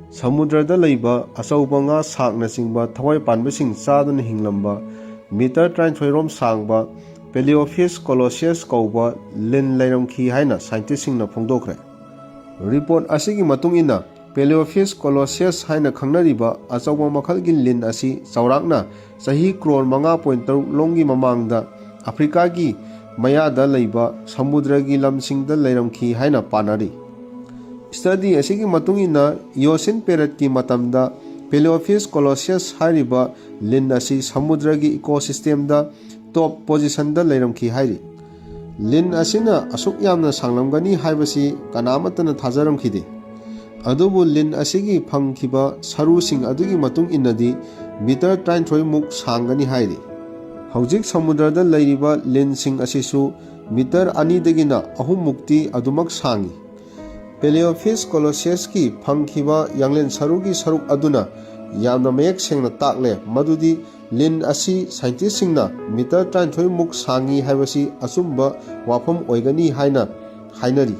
Samudrada leiba achauba nga sakna chingba thawai panbasing chaduna hinglamba meter 33 rom sangba Paleofish colossus kauba lin leiramkhi haina scientist singna phongdokre. Report asigi matung ina Paleofish colossus haina khangnariba achauba makhalgi lin asi chaurakna sahi crore 5.3 longi mamangda Africa gi mayada leiba samudragi lamsingda leiramkhi haina panari. Study asigi matung ina Eocene period ki matamda Paleofish colossus hariba lin asi samudragi ecosystem da top position da leiramkhi hairi. Lin asina asuk yamna sanglamgani haibasi kanamatana thajaramkhide. Adubu lin asigi phangkhiba sarusing adugi matung inadi meter 33 muk sangani hairi. Haujik samudrada leiriba lin sing asisu meter 2 dagina 3 mukti adumak sangi. Paleofish colossus ki phangkhiba yanglen sarugi saruk aduna yamna mayek sengna takle madudi lin asi scientist singna meter 33 muk sangi haibasi asumba wafam oigani haina hainari.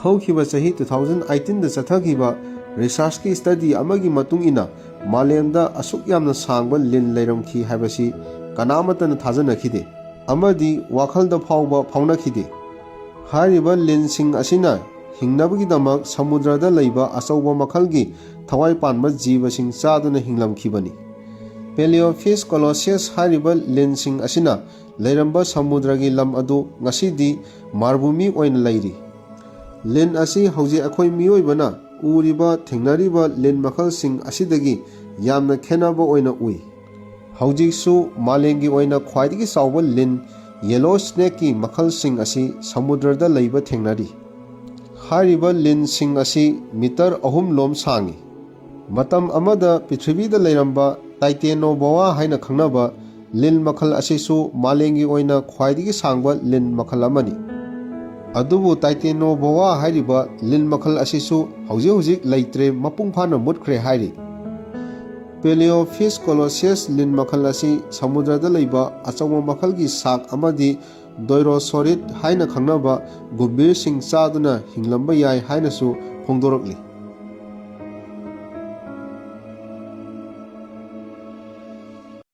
Haukiba sahi 2018 da chathakiba research ki study amagi matung ina malemda asuk yamna sangba lin leiramkhi haibasi kanamatana thajanakhide amadi wakhalda phawba phawnakhide. Hariba lin sing asina hingnabagi samudrada leiba achauba makhalgi thawai panba jibasing chaduna hinglamkhibani. Paleofish colossus hariba lin sing asina leiramba samudragi lam adu ngasidi marbumi oina leiri. Lin asi hauji akhoi mioibana uriba thengnariba lin makhal sing asidagi yamna khenaba oina ui. Haujiksu malengi oina khwaidigi chawba lin yellow snake ki makhal sing asi samudrada leiba thengnari. Hariba lin sing asi meter 3 lom sangi. Matam amada Prithivida leiramba Titanoboa haina khangnaba lin makhal asisu malengi oina khwaidigi sangba lin makhal amani. Adubu Titanoboa hariba lin makhal asisu hauji leitre mapung phana mutkre hairi. Paleofish colossus lin makhal asi samudrada leiba achawma makhalgi sak amadi doirosaurid haina khangnaba gumbir sing chaduna hinglamba yai hainasu phongdorakli.